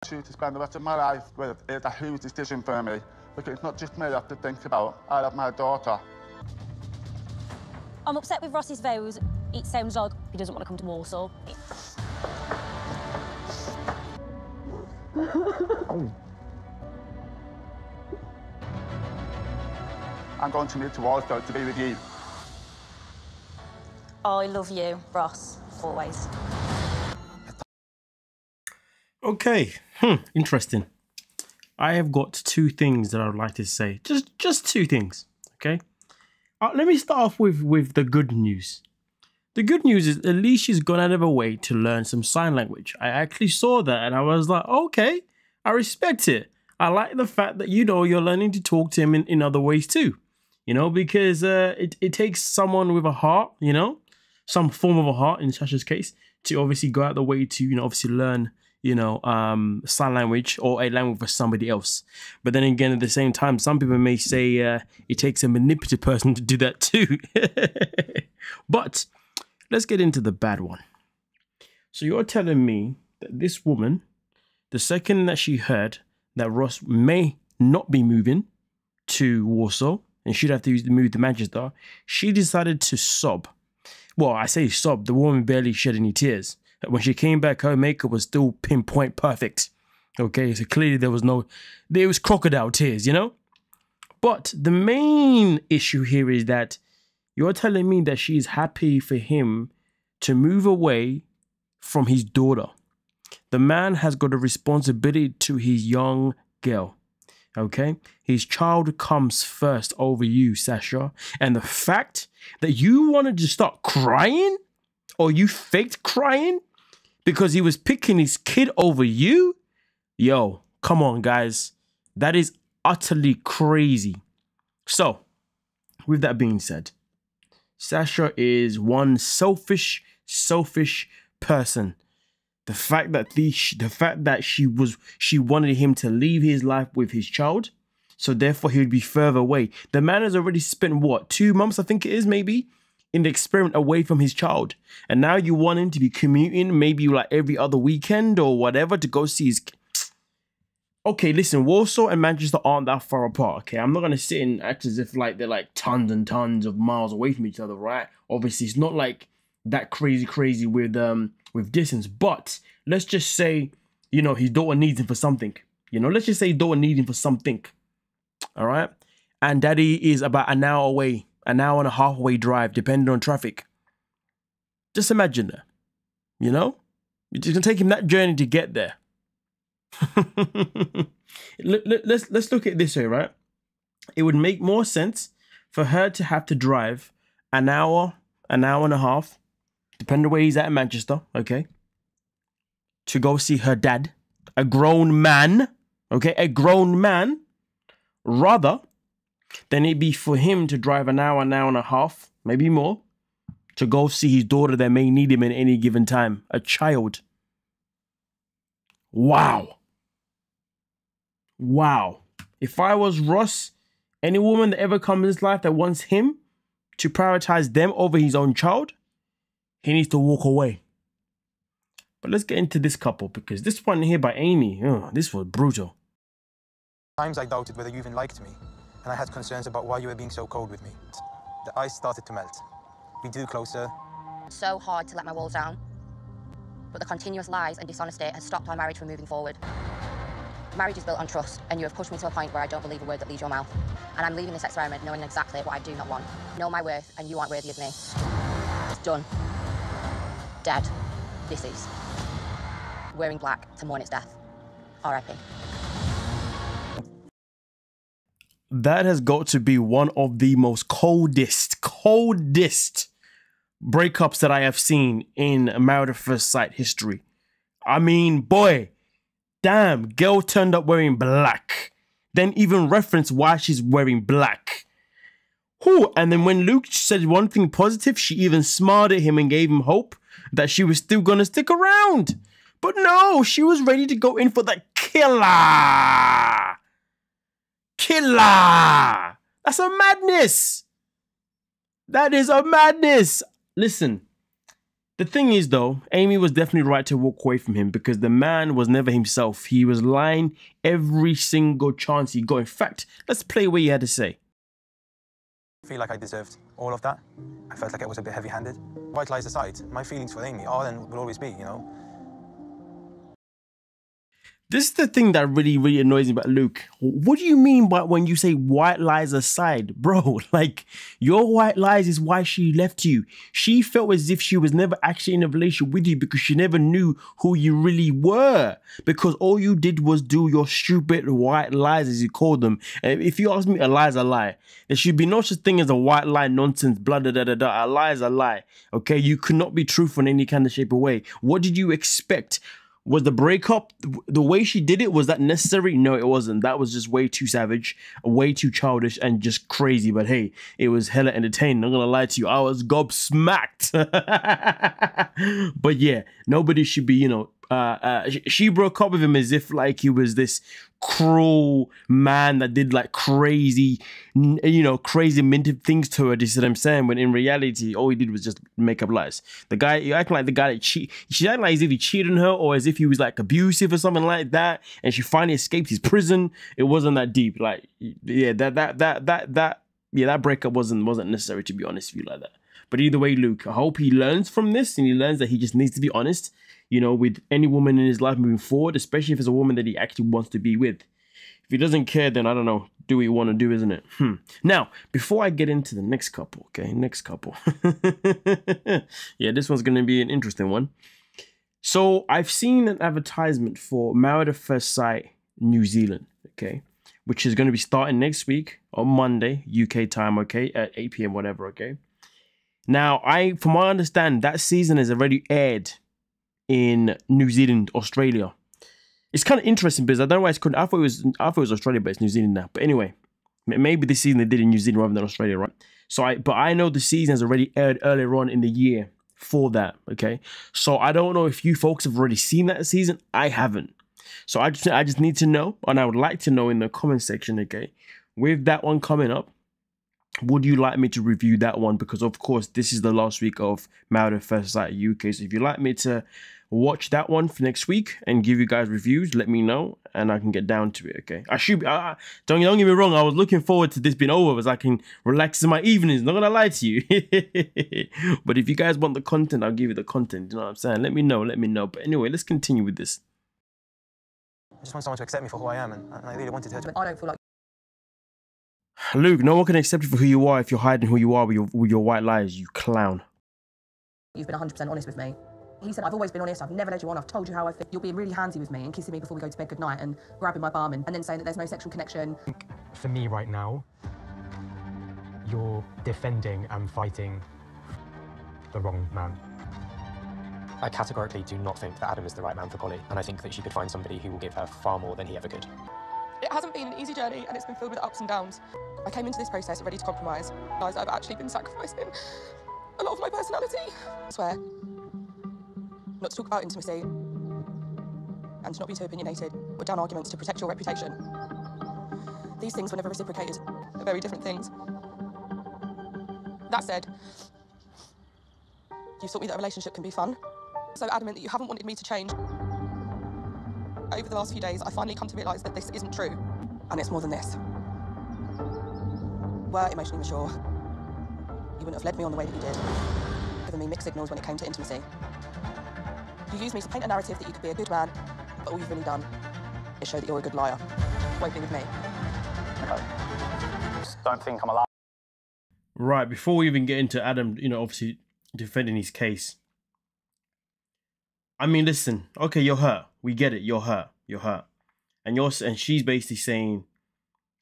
To spend the rest of my life with is a huge decision for me, because it's not just me I have to think about. I have my daughter. I'm upset with Ross's vows. It sounds like he doesn't want to come to Warsaw. I'm going to move to Warsaw to be with you. I love you, Ross, always. Okay, interesting. I have got two things that I would like to say. Just two things, okay? Let me start off with the good news. The good news is at least she's gone out of her way to learn some sign language. I actually saw that and I was like, okay, I respect it. I like the fact that, you know, you're learning to talk to him in other ways too. You know, because it takes someone with a heart, you know, some form of a heart in Sasha's case, to obviously go out the way to, you know, obviously learn, you know, sign language or a language for somebody else. But then again, at the same time, some people may say it takes a manipulative person to do that too. But let's get into the bad one. So you're telling me that this woman, the second that she heard that Ross may not be moving to Warsaw and she'd have to move to Manchester, she decided to sob. Well, I say sob, the woman barely shed any tears. When she came back, her makeup was still pinpoint perfect. Okay, so clearly there was crocodile tears, you know? But the main issue here is that you're telling me that she's happy for him to move away from his daughter. The man has got a responsibility to his young girl. Okay? His child comes first over you, Sasha. And the fact that you wanted to start crying, or you faked crying because he was picking his kid over you? Yo, come on, guys. That is utterly crazy. So, with that being said, Sasha is one selfish person. The fact that she wanted him to leave his life with his child, so therefore he would be further away. The man has already spent what, 2 months, I think it is, maybe, in the experiment away from his child, and now you want him to be commuting maybe like every other weekend or whatever to go see his. Okay, listen, Warsaw and Manchester aren't that far apart. Okay, I'm not gonna sit and act as if like they're like tons and tons of miles away from each other, right? Obviously, it's not like that crazy with distance, but let's just say, you know, his daughter needs him for something. You know, let's just say his daughter needs him for something. All right, and daddy is about an hour away, an hour and a half away drive, depending on traffic. Just imagine that. You know, it's gonna take him that journey to get there. Let's look at it this way, right? It would make more sense for her to have to drive an hour and a half, depending on where he's at in Manchester, okay, to go see her dad, a grown man, okay, a grown man, rather than it be for him to drive an hour and a half, maybe more, to go see his daughter that may need him at any given time, a child. Wow. Wow. If I was Ross, any woman that ever comes in his life that wants him to prioritize them over his own child, he needs to walk away. But let's get into this couple, because this one here by Amy, this was brutal. Times I doubted whether you even liked me, and I had concerns about why you were being so cold with me. The ice started to melt. We drew closer. So hard to let my walls down, but the continuous lies and dishonesty has stopped our marriage from moving forward. Marriage is built on trust, and you have pushed me to a point where I don't believe a word that leaves your mouth. And I'm leaving this experiment knowing exactly what I do not want. Know my worth, and you aren't worthy of me. It's done. Dead. This is. Wearing black to mourn its death. R.I.P. That has got to be one of the most coldest breakups that I have seen in Married at First Sight history. I mean, boy, damn, girl turned up wearing black. Then even reference why she's wearing black. Whew. And then when Luke said one thing positive, she even smiled at him and gave him hope that she was still gonna stick around. But no, she was ready to go in for the killer. Killer. That's a madness. That is a madness. Listen, The thing is, though, Amy was definitely right to walk away from him because the man was never himself. He was lying every single chance he got. In fact, let's play what he had to say. I feel like I deserved all of that. I felt like I was a bit heavy-handed. White lies aside, my feelings for Amy are and will always be, you know. This is the thing that really annoys me about Luke. What do you mean by when you say white lies aside? Bro, like, your white lies is why she left you. She felt as if she was never actually in a relationship with you because she never knew who you really were. Because all you did was do your stupid white lies, as you call them. And if you ask me, a lie is a lie. There should be no such thing as a white lie nonsense, blah, da, da, da, da. A lie is a lie, okay? You could not be truthful in any kind of shape or way. What did you expect? Was the breakup, the way she did it, was that necessary? No, it wasn't. That was just way too savage, way too childish, and just crazy. But hey, it was hella entertaining. I'm not gonna lie to you. I was gobsmacked. But yeah, nobody should be, you know, she broke up with him as if like he was this cruel man that did like crazy, you know, crazy minted things to her. You see what I'm saying? When in reality, all he did was just make up lies. The guy, you acting like the guy that she acting like as if he cheated on her or as if he was like abusive or something like that. And she finally escaped his prison. It wasn't that deep. Like, yeah, that breakup wasn't necessary, to be honest with you, like that. But either way, Luke, I hope he learns from this and he learns that he just needs to be honest, you know, with any woman in his life moving forward, especially if it's a woman that he actually wants to be with. If he doesn't care, then I don't know, do what you want to do, isn't it? Now, before I get into the next couple, okay, next couple. Yeah, this one's going to be an interesting one. So I've seen an advertisement for Married at First Sight New Zealand, okay, which is going to be starting next week on Monday, UK time, okay, at 8 p.m, whatever, okay. Now, from what I understand, that season has already aired in New Zealand, Australia. It's kind of interesting because I don't know why it's called. I thought it was Australia, but it's New Zealand now. But anyway, maybe this season they did in New Zealand rather than Australia, right? But I know the season has already aired earlier on in the year for that. Okay, so I don't know if you folks have already seen that season. I haven't. So I just need to know, and I would like to know in the comment section. Okay, with that one coming up, would you like me to review that one? Because of course this is the last week of Married at First Sight UK. So if you'd like me to watch that one for next week and give you guys reviews, let me know and I can get down to it. Okay, I should don't get me wrong, I was looking forward to this being over as I can relax in my evenings, not gonna lie to you. But if you guys want the content, I'll give you the content, you know what I'm saying? Let me know. But anyway, let's continue with this. I just want someone to accept me for who I am, and I really wanted her to. I don't feel like Luke, no one can accept you for who you are if you're hiding who you are with your white lies, you clown. you've been 100% honest with me. He said, I've always been honest, I've never led you on, I've told you how I feel. You're being really handsy with me and kissing me before we go to bed goodnight and grabbing my bum and then saying that there's no sexual connection. For me right now, you're defending and fighting the wrong man. I categorically do not think that Adam is the right man for Polly, and I think that she could find somebody who will give her far more than he ever could. It hasn't been an easy journey and it's been filled with ups and downs. I came into this process ready to compromise. I've actually been sacrificing a lot of my personality. I swear not to talk about intimacy and to not be too opinionated, put down arguments to protect your reputation. These things were never reciprocated. They're very different things. That said, you've taught me that a relationship can be fun. So adamant that you haven't wanted me to change. Over the last few days, I finally come to realise that this isn't true. And it's more than this. You were emotionally mature. You wouldn't have led me on the way that you did, giving me mixed signals when it came to intimacy. You used me to paint a narrative that you could be a good man, but all you've really done is show that you're a good liar. Won't be with me. Okay. Just don't think I'm allowed. Right, before we even get into Adam, you know, obviously defending his case. I mean, listen, okay, you're hurt. We get it. You're hurt. And she's basically saying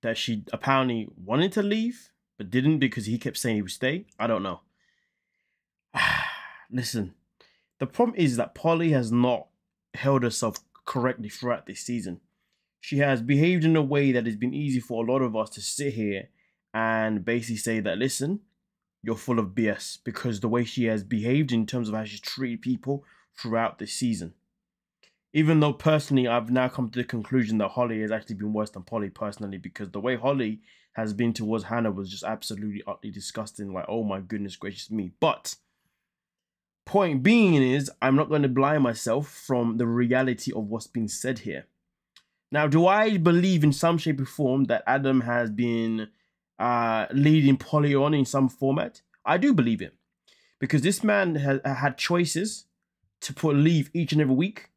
that she apparently wanted to leave, but didn't because he kept saying he would stay. I don't know. Listen, the problem is that Polly has not held herself correctly throughout this season. She has behaved in a way that has been easy for a lot of us to sit here and basically say that, listen, you're full of BS, because the way she has behaved in terms of how she's treated people throughout this season. Even though personally, I've now come to the conclusion that Holly has actually been worse than Polly personally, because the way Holly has been towards Hannah was just absolutely utterly disgusting. Like, oh my goodness gracious me. But Point being is, I'm not going to blind myself from the reality of what's been said here. Now, do I believe in some shape or form that Adam has been leading Polly on in some format? I do believe it. Because this man had choices to put leave each and every week,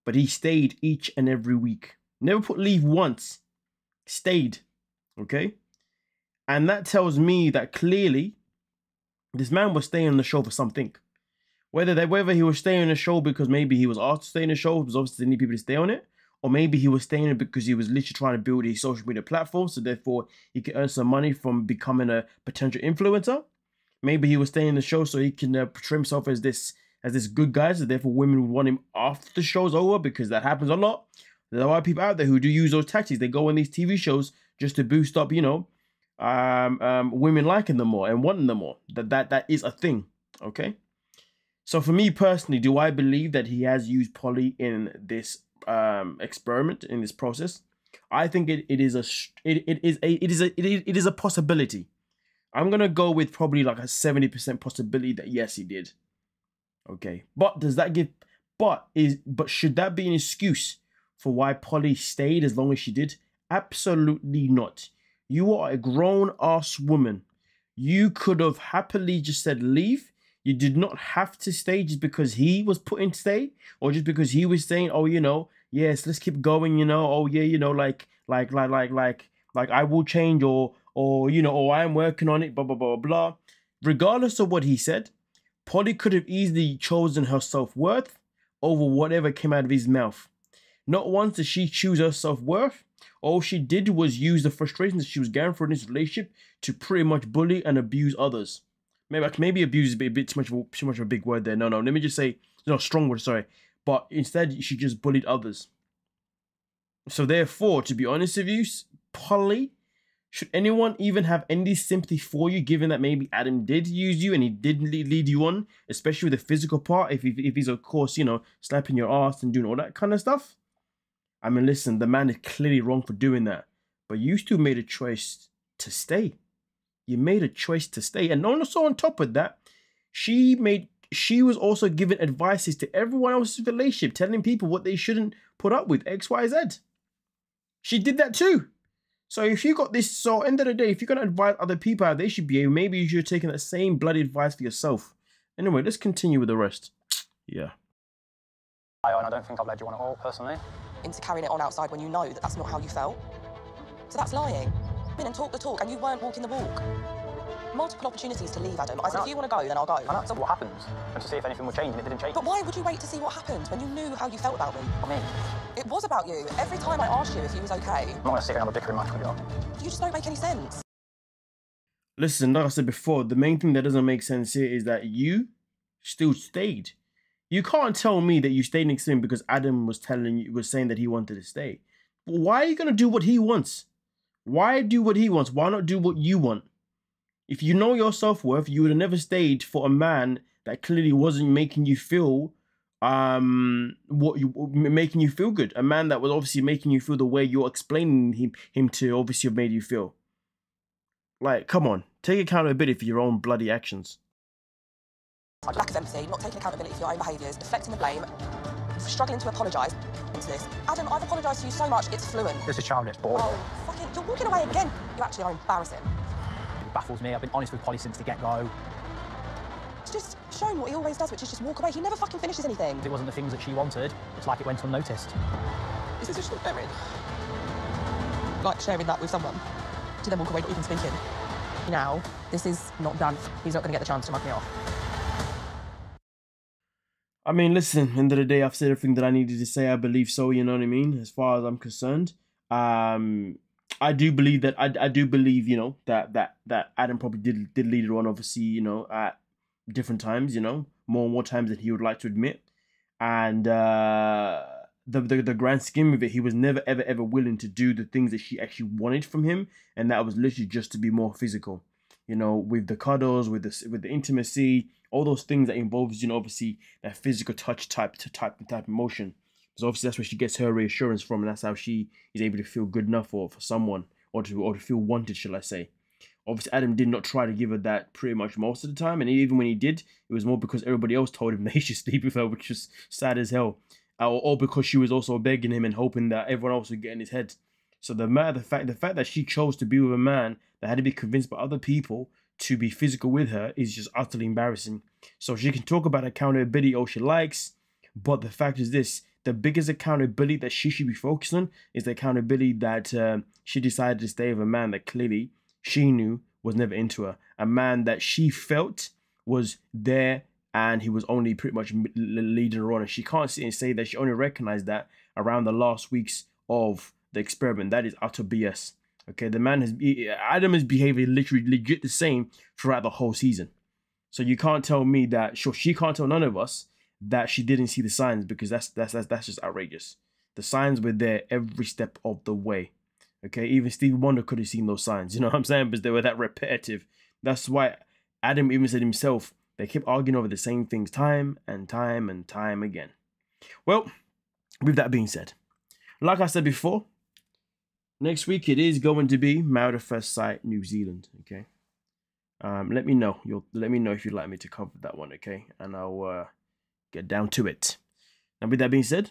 but he stayed each and every week. Never put leave once. Stayed. Okay? And that tells me that clearly this man was staying on the show for something. Whether he was staying on the show because maybe he was asked to stay on the show, because obviously they need people to stay on it, or maybe he was staying it because he was literally trying to build a social media platform, so therefore he could earn some money from becoming a potential influencer. Maybe he was staying in the show so he can portray himself as this good guy, so therefore women would want him after the show's over, because that happens a lot. There are a lot of people out there who do use those tactics. They go on these TV shows just to boost up, women liking them more and wanting them more. That is a thing, okay? So for me personally, do I believe that he has used Polly in this experiment, in this process? I think it is a possibility. I'm gonna go with probably like a 70% possibility that yes, he did. Okay, but should that be an excuse for why Polly stayed as long as she did? Absolutely not. You are a grown-ass woman. You could have happily just said leave. You did not have to stay just because he was put in stay, or just because he was saying, oh, yes, let's keep going, oh yeah, like I will change, or I'm working on it, blah, blah, blah, blah. Regardless of what he said, Polly could have easily chosen her self-worth over whatever came out of his mouth. Not once did she choose her self-worth. All she did was use the frustrations that she was getting from this relationship to pretty much bully and abuse others. Maybe abuse is a bit too much of a big word there. No, let me just say, strong word, sorry. But instead, she just bullied others. So therefore, to be honest with you, Polly, should anyone even have any sympathy for you, given that maybe Adam did use you and he did lead you on, especially with the physical part, if he's, of course, slapping your ass and doing all that kind of stuff? I mean, listen, the man is clearly wrong for doing that. But you still made a choice to stay. You made a choice to stay. And also on top of that, she was also giving advices to everyone else's relationship, telling people what they shouldn't put up with, X, Y, Z. She did that too. So if you got this, so end of the day, if you're going to advise other people how they should behave, maybe you should have taken that same bloody advice for yourself. Anyway, let's continue with the rest. Yeah. And I don't think I've led you on at all, personally. Into carrying it on outside when you know that that's not how you felt. So that's lying. And talk the talk, and you weren't walking the walk. Multiple opportunities to leave, Adam. I said, if you want to go, then I'll go. And that's what happens, and to see if anything will change, and it didn't change. But why would you wait to see what happened when you knew how you felt about me? I mean, it was about you. Every time I asked you if you was okay. I'm not going to sit here and have a bickering match with you. You just don't make any sense. Listen, like I said before, the main thing that doesn't make sense here is that you still stayed. You can't tell me that you stayed next to him because Adam was saying that he wanted to stay. But why are you going to do what he wants? Why do what he wants? Why not do what you want? If you know your self-worth, you would have never stayed for a man that clearly wasn't making you feel making you feel good. A man that was obviously making you feel the way you're explaining him to obviously have made you feel. Like, come on, take accountability for your own bloody actions. Lack of empathy, not taking accountability for your own behaviours, deflecting the blame, struggling to apologise into this. Adam, I've apologised to you so much, it's fluent. This is childish, boy. Oh, fucking, you're walking away again. You actually are embarrassing. It baffles me. I've been honest with Polly since the get-go. It's just shown what he always does, which is just walk away. He never fucking finishes anything. If it wasn't the things that she wanted, it's like it went unnoticed. Is this just sharing? Like sharing that with someone, to then walk away not even speaking. Now, this is not done. He's not going to get the chance to mug me off. I mean, listen, end of the day, I've said everything that I needed to say. I believe so, you know what I mean? As far as I'm concerned. I do believe that, I do believe, that Adam probably did lead her on, obviously, at different times, more times than he would like to admit. And the grand scheme of it, he was never, ever willing to do the things that she actually wanted from him. And that was literally just to be more physical, with the cuddles, with the intimacy, all those things that involves, obviously that physical touch type emotion. Because obviously that's where she gets her reassurance from, and that's how she is able to feel good enough for someone, or to feel wanted, shall I say. Obviously, Adam did not try to give her that pretty much most of the time. And even when he did, it was more because everybody else told him that he should sleep with her, which was sad as hell. Or because she was also begging him and hoping that everyone else would get in his head. So the fact that she chose to be with a man that had to be convinced by other people to be physical with her is just utterly embarrassing. So she can talk about accountability all she likes, but the fact is this: the biggest accountability that she should be focused on is the accountability that she decided to stay with a man that clearly she knew was never into her, a man that she felt was there and he was only pretty much leading her on. And she can't sit and say that she only recognized that around the last weeks of the experiment. That is utter BS. Okay, Adam has behaved literally legit the same throughout the whole season. So you can't tell me that, sure, she can't tell none of us that she didn't see the signs, because that's just outrageous. The signs were there every step of the way. Okay, even Stevie Wonder could have seen those signs. You know what I'm saying? Because they were that repetitive. That's why Adam even said himself, they kept arguing over the same things time and time and time again. Well, with that being said, like I said before, next week it is going to be Married at First Sight New Zealand. Okay, let me know. Let me know if you'd like me to cover that one. Okay, and I'll get down to it. And with that being said,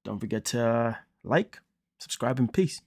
don't forget to like, subscribe, and peace.